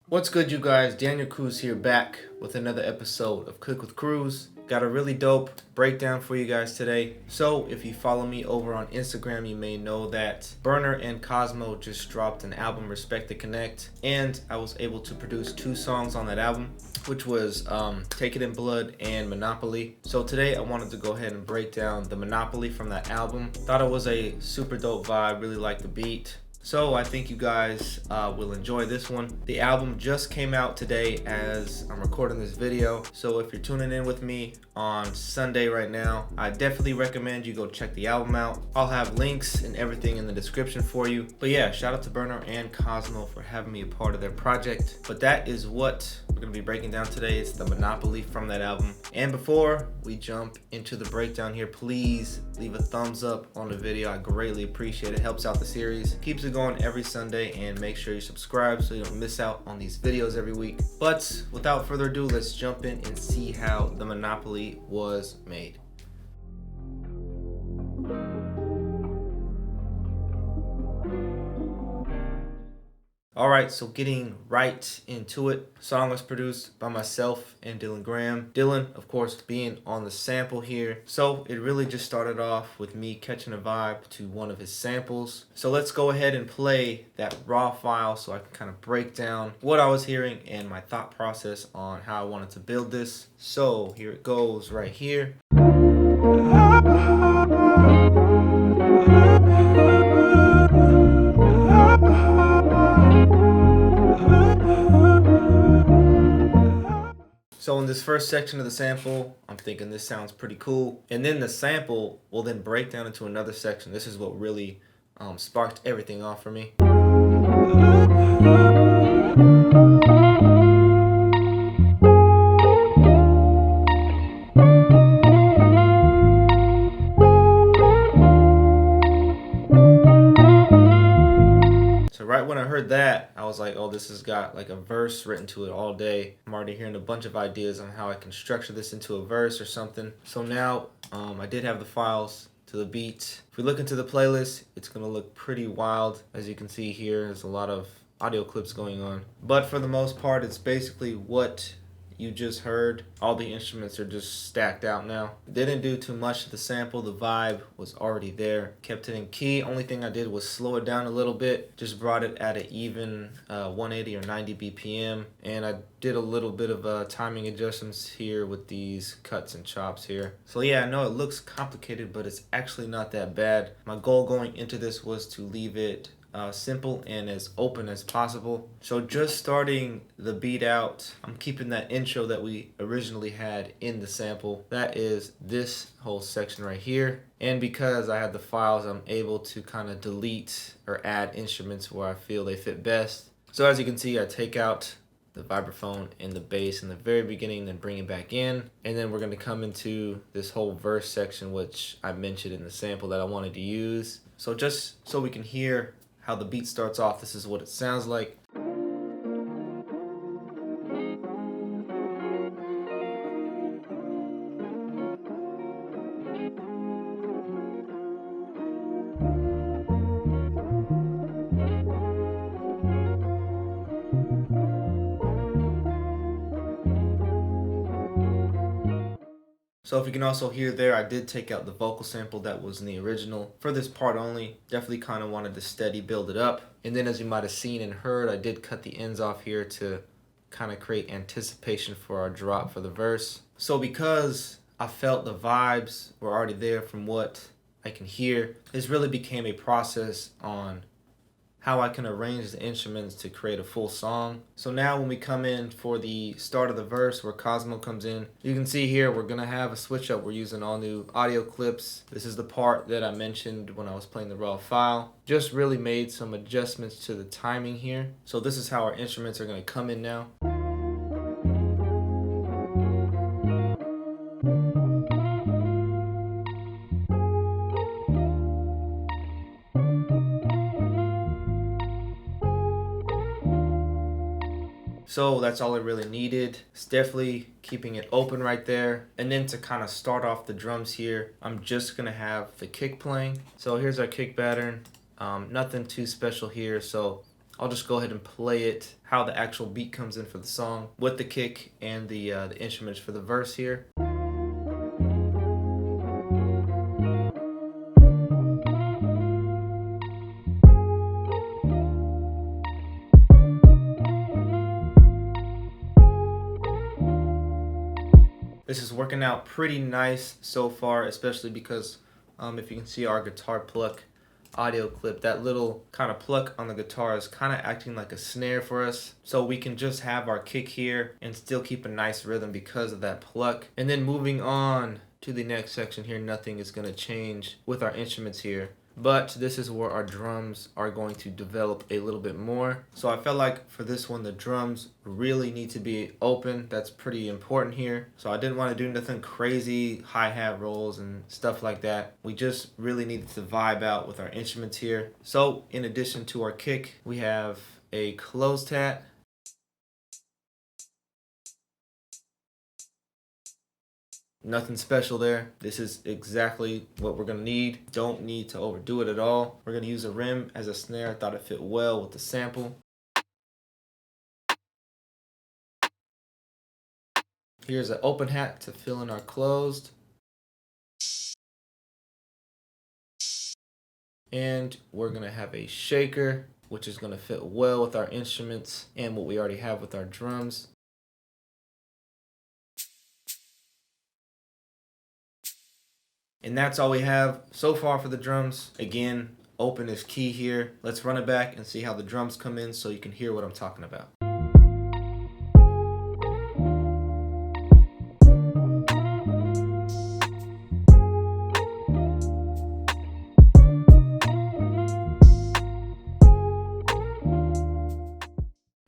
What's good, you guys? Daniel Cruz here, back with another episode of Cook with Cruz. Got a really dope breakdown for you guys today. So if you follow me over on Instagram, you may know that Berner and Cozmo just dropped an album, Respect the Connect, and I was able to produce 2 songs on that album, which was Take It in Blood and Monopoly. So today I wanted to go ahead and break down the Monopoly from that album. Thought it was a super dope vibe, really liked the beat. So I think you guys will enjoy this one. The album just came out today as I'm recording this video. So if you're tuning in with me on Sunday right now, I definitely recommend you go check the album out. I'll have links and everything in the description for you. But yeah, shout out to Berner and Cozmo for having me a part of their project. But that is what we're going to be breaking down today. It's the Monopoly from that album. And before we jump into the breakdown here, please leave a thumbs up on the video. I greatly appreciate it. Helps out the series. Keeps it going every Sunday, and make sure you subscribe so you don't miss out on these videos every week. But without further ado, let's jump in and see how the Monopoly was made. Alright, so getting right into it. Song was produced by myself and Dylan Graham. Dylan, of course, being on the sample here. So it really just started off with me catching a vibe to one of his samples. So let's go ahead and play that raw file so I can kind of break down what I was hearing and my thought process on how I wanted to build this. So here it goes right here. So in this first section of the sample, I'm thinking this sounds pretty cool. And then the sample will then break down into another section. This is what really sparked everything off for me. Right when I heard that, I was like, oh, this has got like a verse written to it all day. I'm already hearing a bunch of ideas on how I can structure this into a verse or something. So now I did have the files to the beat. If we look into the playlist, it's going to look pretty wild. As you can see here, there's a lot of audio clips going on. But for the most part, it's basically what you just heard. All the instruments are just stacked out now. Didn't do too much to the sample. The vibe was already there. Kept it in key. Only thing I did was slow it down a little bit. Just brought it at an even 180 or 90 BPM. And I did a little bit of timing adjustments here with these cuts and chops here. So yeah, I know it looks complicated, but it's actually not that bad. My goal going into this was to leave it simple and as open as possible. So just starting the beat out, I'm keeping that intro that we originally had in the sample. That is this whole section right here. And because I have the files, I'm able to kind of delete or add instruments where I feel they fit best. So as you can see, I take out the vibraphone and the bass in the very beginning, then bring it back in. And then we're going to come into this whole verse section, which I mentioned in the sample that I wanted to use. So just so we can hear how the beat starts off, this is what it sounds like. So if you can also hear there, I did take out the vocal sample that was in the original for this part only. Definitely kind of wanted to steady build it up. And then as you might have seen and heard, I did cut the ends off here to kind of create anticipation for our drop for the verse. So because I felt the vibes were already there from what I can hear, this really became a process on how I can arrange the instruments to create a full song. So now when we come in for the start of the verse where Cozmo comes in, you can see here we're gonna have a switch up. We're using all new audio clips. This is the part that I mentioned when I was playing the raw file. Just really made some adjustments to the timing here. So this is how our instruments are gonna come in now. So that's all I really needed. It's definitely keeping it open right there. And then to kind of start off the drums here, I'm just gonna have the kick playing. So here's our kick pattern. Nothing too special here. So I'll just go ahead and play it how the actual beat comes in for the song with the kick and the instruments for the verse here. This is working out pretty nice so far, especially because if you can see our guitar pluck audio clip, that little kind of pluck on the guitar is kind of acting like a snare for us. So we can just have our kick here and still keep a nice rhythm because of that pluck. And then moving on to the next section here, nothing is going to change with our instruments here. But this is where our drums are going to develop a little bit more. So I felt like for this one, the drums really need to be open. That's pretty important here. So I didn't want to do nothing crazy, hi-hat rolls and stuff like that. We just really needed to vibe out with our instruments here. So in addition to our kick, we have a closed hat. Nothing special there. This is exactly what we're gonna need. Don't need to overdo it at all. We're gonna use a rim as a snare. I thought it fit well with the sample. Here's an open hat to fill in our closed. And we're gonna have a shaker, which is gonna fit well with our instruments and what we already have with our drums. And that's all we have so far for the drums. Again, open is key here. Let's run it back and see how the drums come in so you can hear what I'm talking about.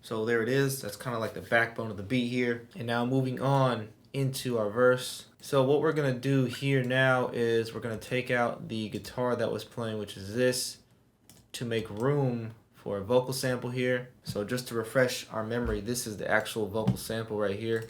So there it is. That's kind of like the backbone of the beat here. And now moving on into our verse. So what we're gonna do here now is we're gonna take out the guitar that was playing, which is this, to make room for a vocal sample here. So just to refresh our memory, this is the actual vocal sample right here.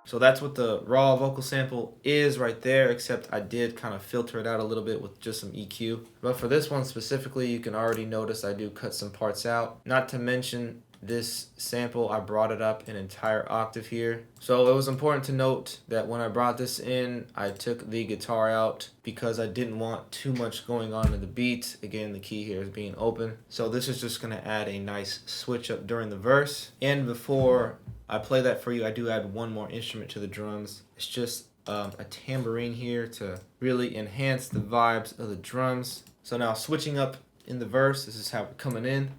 So that's what the raw vocal sample is right there, except I did kind of filter it out a little bit with just some EQ. But for this one specifically, you can already notice I do cut some parts out. Not to mention this sample, I brought it up an entire octave here. So it was important to note that when I brought this in, I took the guitar out because I didn't want too much going on in the beat. Again, the key here is being open. So this is just gonna add a nice switch up during the verse. And before I play that for you, I do add one more instrument to the drums. It's just a tambourine here to really enhance the vibes of the drums. So now switching up in the verse, this is how we're coming in.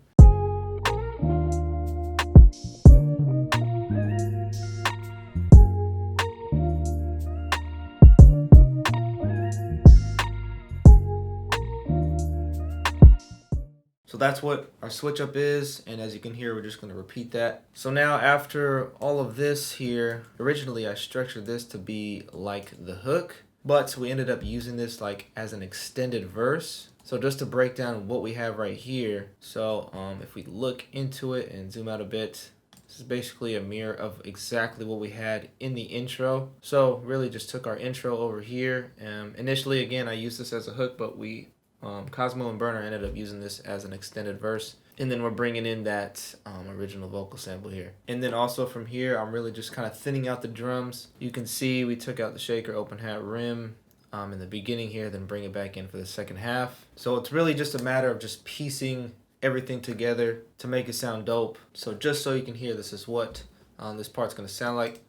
So that's what our switch up is, and as you can hear, we're just going to repeat that. So now after all of this here, originally I structured this to be like the hook, but we ended up using this like as an extended verse. So just to break down what we have right here, so if we look into it and zoom out a bit, this is basically a mirror of exactly what we had in the intro. So really just took our intro over here. Initially, again, I used this as a hook, but Cozmo and Berner ended up using this as an extended verse. And then we're bringing in that original vocal sample here. And then also from here, I'm really just kind of thinning out the drums. You can see we took out the shaker, open hat, rim in the beginning here, then bring it back in for the second half. So it's really just a matter of just piecing everything together to make it sound dope. So just so you can hear, this is what this part's gonna sound like.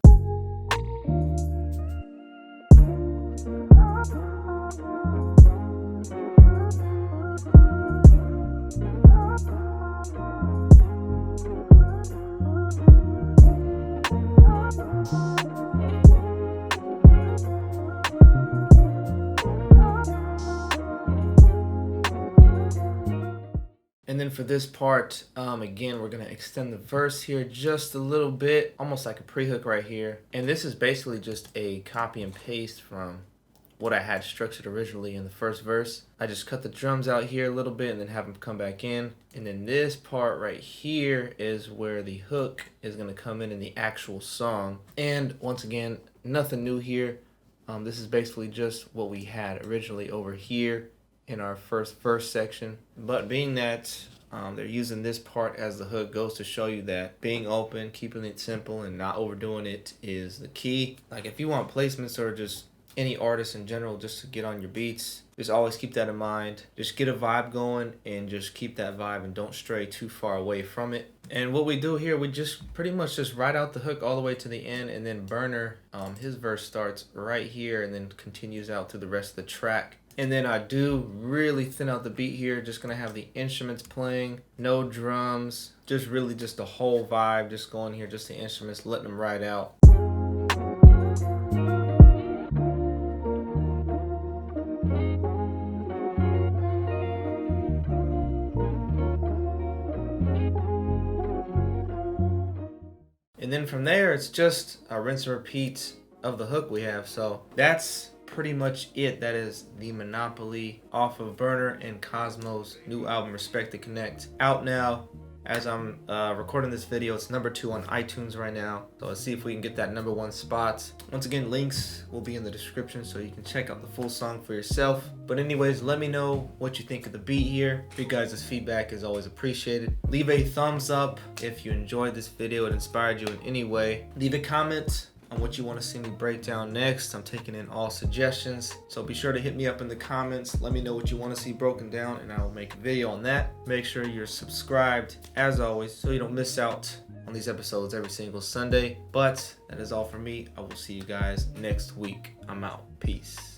And then for this part, again, we're gonna extend the verse here just a little bit, almost like a pre-hook right here. And this is basically just a copy and paste from what I had structured originally in the first verse. I just cut the drums out here a little bit and then have them come back in. And then this part right here is where the hook is gonna come in the actual song. And once again, nothing new here. This is basically just what we had originally over here in our first verse section. But being that they're using this part as the hook, goes to show you that being open, keeping it simple, and not overdoing it is the key. Like if you want placements or just any artist in general just to get on your beats, just always keep that in mind. Just get a vibe going and just keep that vibe and don't stray too far away from it. And what we do here, we just pretty much just ride out the hook all the way to the end, and then Berner, his verse starts right here and then continues out through the rest of the track. And then I do really thin out the beat here, just gonna have the instruments playing, no drums, just really just the whole vibe, just going here, just the instruments, letting them ride out. And then from there, it's just a rinse and repeat of the hook we have. So that's pretty much it. That is the Monopoly off of Berner and Cozmo's new album, Respect to Connect, out now. As I'm recording this video, it's #2 on iTunes right now. So let's see if we can get that #1 spot. Once again, links will be in the description so you can check out the full song for yourself. But anyways, let me know what you think of the beat here. You guys' feedback is always appreciated. Leave a thumbs up if you enjoyed this video, it inspired you in any way. Leave a comment on what you want to see me break down next. I'm taking in all suggestions, so be sure to hit me up in the comments. Let me know what you want to see broken down and I will make a video on that. Make sure you're subscribed as always so you don't miss out on these episodes every single Sunday. But that is all for me. I will see you guys next week. I'm out. Peace.